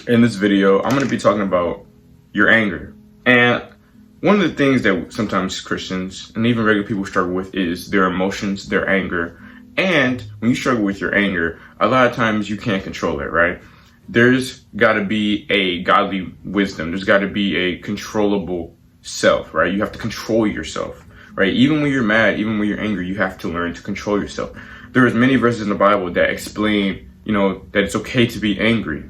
In this video, I'm going to be talking about your anger. And one of the things that sometimes Christians and even regular people struggle with is their emotions, their anger. And when you struggle with your anger, a lot of times you can't control it, right? There's got to be a godly wisdom. There's got to be a controllable self, right? You have to control yourself, right? Even when you're mad, even when you're angry, you have to learn to control yourself. There's many verses in the Bible that explain, that it's okay to be angry.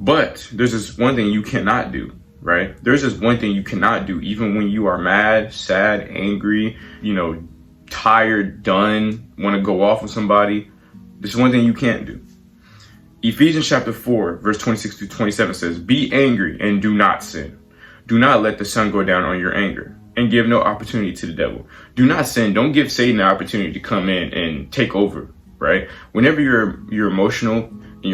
But there's this one thing you cannot do, right? There's this one thing you cannot do, even when you are mad, sad, angry, tired, done, want to go off with somebody. There's one thing you can't do. Ephesians chapter 4, verse 26 through 27 says, "Be angry and do not sin. Do not let the sun go down on your anger, and give no opportunity to the devil." Do not sin. Don't give Satan the opportunity to come in and take over, right? Whenever you're emotional, and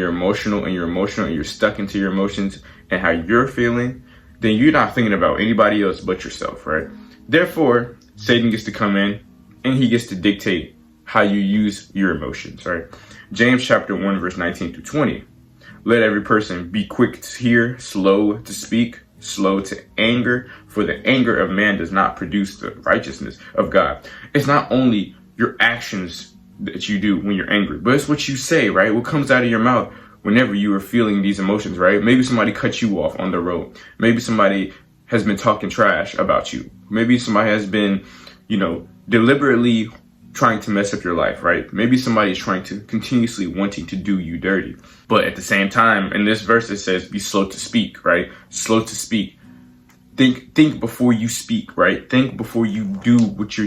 you're stuck into your emotions and how you're feeling, then you're not thinking about anybody else but yourself, right? Therefore, Satan gets to come in and he gets to dictate how you use your emotions, right? James chapter 1, verse 19 through 20. "Let every person be quick to hear, slow to speak, slow to anger, for the anger of man does not produce the righteousness of God." It's not only your actions that you do when you're angry, but it's what you say, right? What comes out of your mouth whenever you are feeling these emotions, right? Maybe somebody cut you off on the road. Maybe somebody has been talking trash about you. Maybe somebody has been, deliberately trying to mess up your life, right? Maybe somebody is trying to continuously wanting to do you dirty. But at the same time, in this verse, it says, be slow to speak, right? Slow to speak. Think before you speak, right? Think before you do what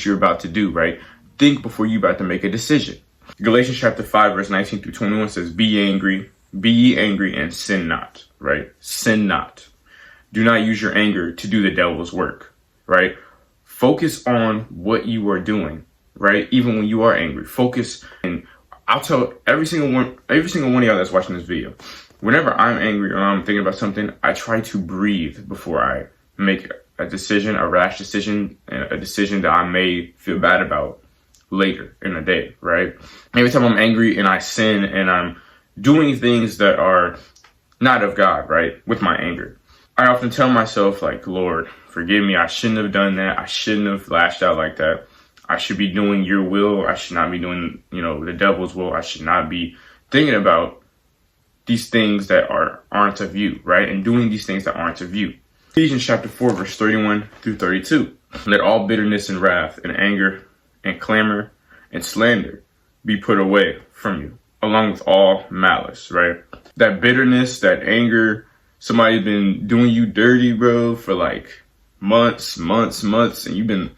you're about to do, right? Think before you're about to make a decision. Galatians chapter 5, verse 19 through 21 says, be ye angry, and sin not, right? Sin not. Do not use your anger to do the devil's work, right? Focus on what you are doing, right? Even when you are angry, focus. And I'll tell every single one of y'all that's watching this video, whenever I'm angry or I'm thinking about something, I try to breathe before I make a decision, a rash decision, and a decision that I may feel bad about later in the day, right? Every time I'm angry and I sin and I'm doing things that are not of God, right? With my anger, I often tell myself, like, Lord, forgive me. I shouldn't have done that. I shouldn't have lashed out like that. I should be doing your will. I should not be doing, the devil's will. I should not be thinking about these things that aren't of you, right? And doing these things that aren't of you. Ephesians chapter 4, verse 31 through 32. "Let all bitterness and wrath and anger and clamor and slander be put away from you, along with all malice," right? That bitterness, that anger, somebody's been doing you dirty, bro, for like months, and you've been,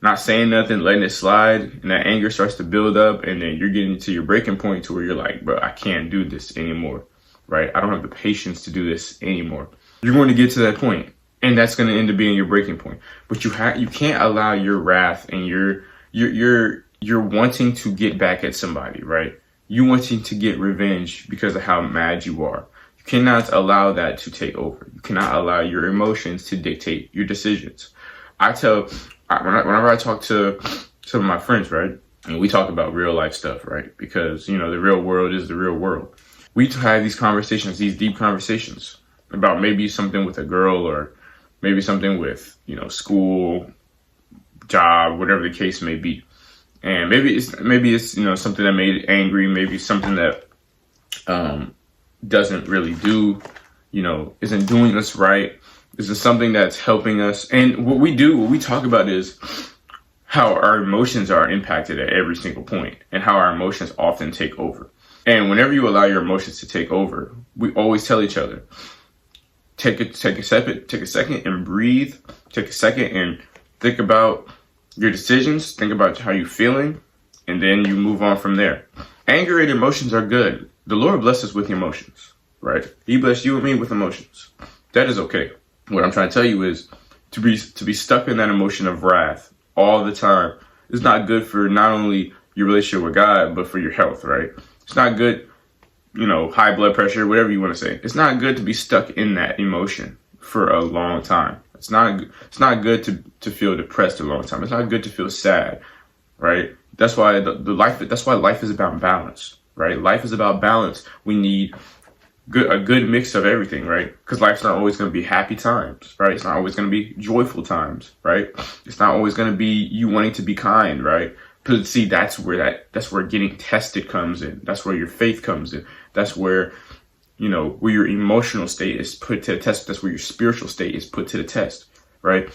not saying nothing, letting it slide, and that anger starts to build up, and then you're getting to your breaking point to where you're like, bro, I can't do this anymore, right? I don't have the patience to do this anymore. You're going to get to that point, and that's going to end up being your breaking point. But you can't allow your wrath and you're wanting to get back at somebody, right? You wanting to get revenge because of how mad you are. You cannot allow that to take over. You cannot allow your emotions to dictate your decisions. Whenever I talk to some of my friends, right, and we talk about real life stuff, right, because, the real world is the real world. We have these conversations, these deep conversations about maybe something with a girl or maybe something with, school, job, whatever the case may be. And maybe it's something that made it angry, maybe something that doesn't really do, isn't doing us right. This is something that's helping us. And what we talk about is how our emotions are impacted at every single point and how our emotions often take over. And whenever you allow your emotions to take over, we always tell each other, take a second and breathe. Take a second and think about your decisions. Think about how you're feeling, and then you move on from there. Anger and emotions are good. The Lord blesses us with emotions, right? He blessed you and me with emotions. That is okay. What I'm trying to tell you is to be stuck in that emotion of wrath all the time is not good for not only your relationship with God, but for your health, right? It's not good, high blood pressure, whatever you want to say. It's not good to be stuck in that emotion for a long time. It's not good to feel depressed a long time. It's not good to feel sad, right? That's why life is about balance, right? Life is about balance. We need a good mix of everything, right? Because life's not always going to be happy times, right? It's not always going to be joyful times, right? It's not always going to be you wanting to be kind, right? But see, that's where getting tested comes in. That's where your faith comes in. That's where, where your emotional state is put to the test. That's where your spiritual state is put to the test, right?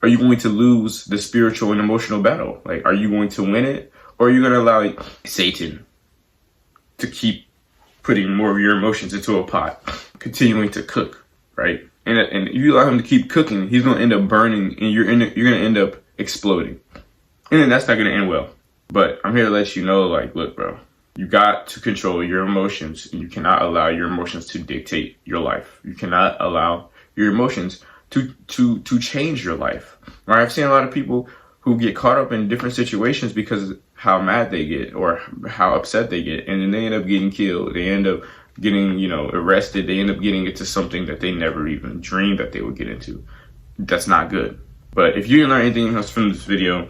Are you going to lose the spiritual and emotional battle? Like, are you going to win it? Or are you going to allow Satan to keep putting more of your emotions into a pot, continuing to cook, right? And if you allow him to keep cooking, he's going to end up burning, and you're going to end up exploding. And then that's not going to end well. But I'm here to let you know, like, look, bro, you got to control your emotions, and you cannot allow your emotions to dictate your life. You cannot allow your emotions to change your life. Right? I've seen a lot of people who get caught up in different situations because of how mad they get or how upset they get, and then they end up getting killed. They end up getting, arrested. They end up getting into something that they never even dreamed that they would get into. That's not good. But if you didn't learn anything else from this video,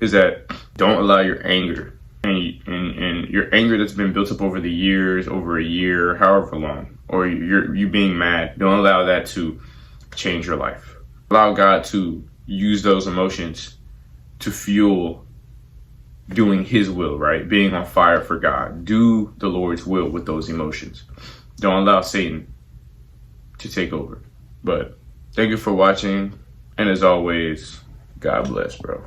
is that don't allow your anger and your anger that's been built up over the years, over a year, however long, or you being mad, don't allow that to change your life. Allow God to use those emotions to fuel doing his will, right? Being on fire for God. Do the Lord's will with those emotions. Don't allow Satan to take over. But thank you for watching. And as always, God bless, bro.